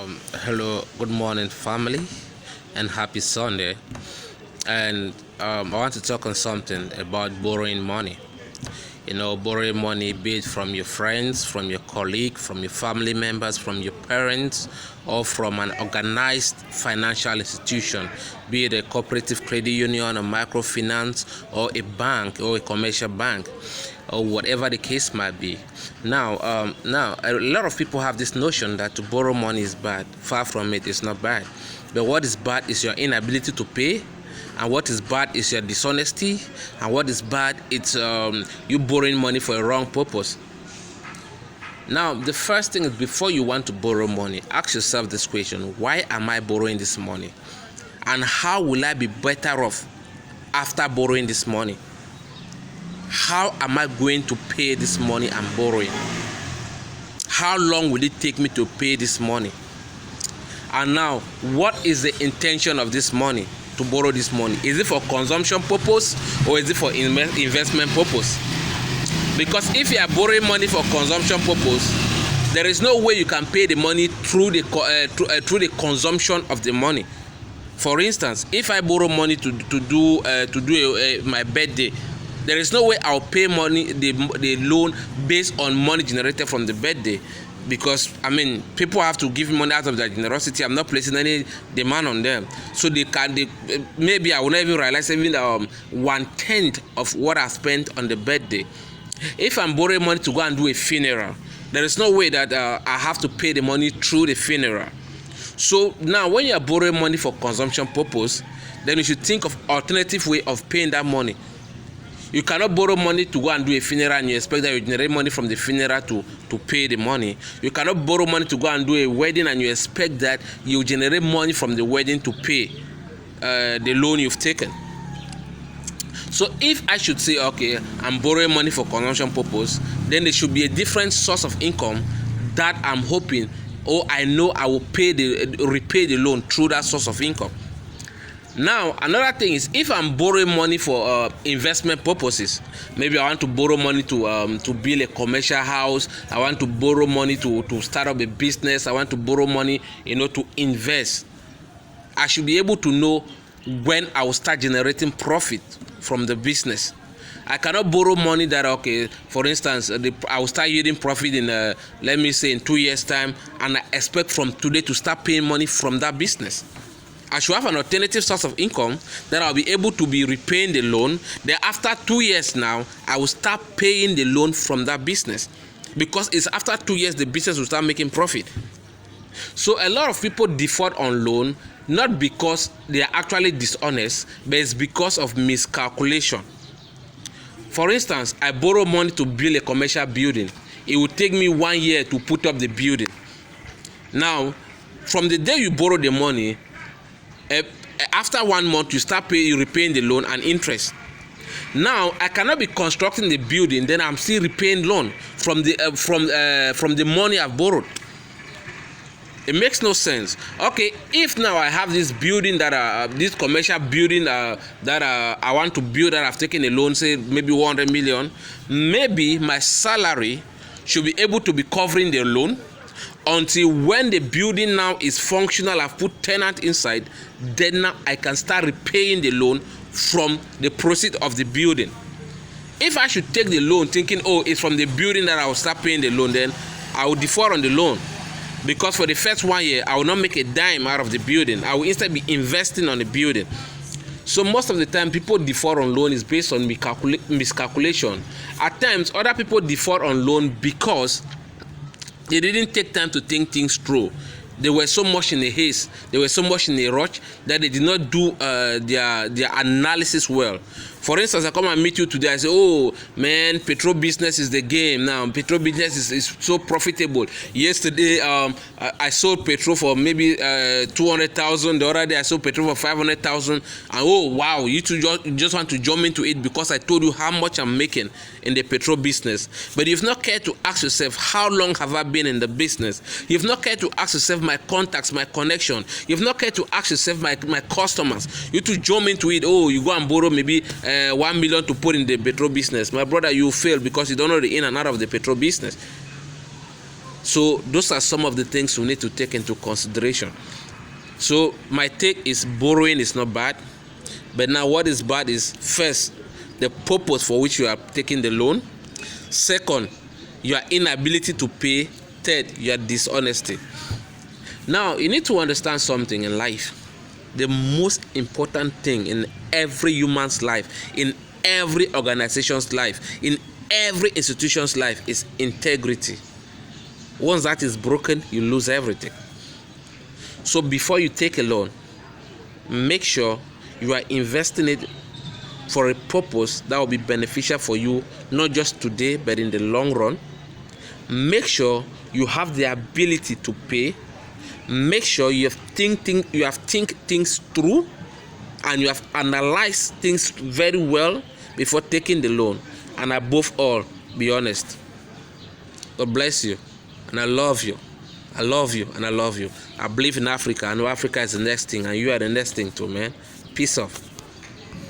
Hello, good morning, family, and happy Sunday. And I want to talk on something about borrowing money. Borrowing money, be it from your friends, from your colleague, from your family members, from your parents, or from an organized financial institution, be it a cooperative credit union, a microfinance, or a bank, or a commercial bank, or whatever the case might be. Now, a lot of people have this notion that to borrow money is bad. Far from it, it's not bad. But what is bad is your inability to pay, and what is bad is your dishonesty, and what is bad it's you borrowing money for a wrong purpose. Now, the first thing is, before you want to borrow money, ask yourself this question: why am I borrowing this money, and how will I be better off after borrowing this money? How am I going to pay this money I'm borrowing? How long will it take me to pay this money? And now, what is the intention of this money? To borrow this money, is it for consumption purpose or is it for investment purpose? Because if you are borrowing money for consumption purpose, there is no way you can pay the money through the consumption of the money. For instance, if I borrow money to do my birthday, there is no way I'll pay the loan based on money generated from the birthday. Because people have to give money out of their generosity. I'm not placing any demand on them, so maybe I will not even realize even 1/10 of what I spent on the birthday. If I'm borrowing money to go and do a funeral, there is no way that I have to pay the money through the funeral. So now, when you are borrowing money for consumption purpose, then you should think of alternative way of paying that money. You cannot borrow money to go and do a funeral and you expect that you generate money from the funeral to pay the money. You cannot borrow money to go and do a wedding and you expect that you generate money from the wedding to pay the loan you've taken. So if I should say, okay, I'm borrowing money for consumption purpose, then there should be a different source of income that I'm hoping, or I know I will repay the loan through that source of income. Now, another thing is, if I'm borrowing money for investment purposes, maybe I want to borrow money to build a commercial house, I want to borrow money to start up a business, I want to borrow money, to invest. I should be able to know when I will start generating profit from the business. I cannot borrow money that, okay, for instance, I will start yielding profit in, let me say, in 2 years' time, and I expect from today to start paying money from that business. I should have an alternative source of income that I'll be able to be repaying the loan. Then after 2 years now, I will start paying the loan from that business, because it's after 2 years the business will start making profit. So a lot of people default on loan, not because they are actually dishonest, but it's because of miscalculation. For instance, I borrow money to build a commercial building. It will take me 1 year to put up the building. Now, from the day you borrow the money, after 1 month you start repaying the loan and interest. Now I cannot be constructing the building, then I'm still repaying loan from the money I've borrowed. It makes no sense. Okay, if now I have this building this commercial building that I want to build, that I've taken a loan, say maybe 100 million, maybe my salary should be able to be covering the loan until when the building now is functional, I've put tenant inside, then now I can start repaying the loan from the proceeds of the building. If I should take the loan thinking, oh, it's from the building that I will start paying the loan, then I will default on the loan, because for the first 1 year I will not make a dime out of the building. I will instead be investing on the building. So most of the time people default on loan is based on miscalculation. At times other people default on loan because they didn't take time to think things through. They were so much in a haste, they were so much in a rush that they did not do their analysis well. For instance, I come and meet you today, I say, oh man, petrol business is the game now. Petrol business is so profitable. Yesterday I sold petrol for maybe 200,000. The other day I sold petrol for 500,000. And oh wow, you just want to jump into it because I told you how much I'm making in the petrol business. But you've not cared to ask yourself, how long have I been in the business? You've not cared to ask yourself my contacts, my connection. You've not cared to ask yourself my customers. You to jump into it. Oh, you go and borrow maybe 1 million to put in the petrol business. My brother, you fail because you don't know the in and out of the petrol business. So those are some of the things we need to take into consideration. So my take is borrowing is not bad, but now what is bad is, first, the purpose for which you are taking the loan. Second, your inability to pay. Third, your dishonesty. Now you need to understand something in life. The most important thing in every human's life, in every organization's life, in every institution's life is integrity. Once that is broken, you lose everything. So before you take a loan, make sure you are investing it for a purpose that will be beneficial for you, not just today but in the long run. Make sure you have the ability to pay. Make sure you have think things through, and you have analyzed things very well before taking the loan. And above all, be honest. God bless you, and I love you. I love you, and I love you. I believe in Africa. I know Africa is the next thing, and you are the next thing too, man. Peace off.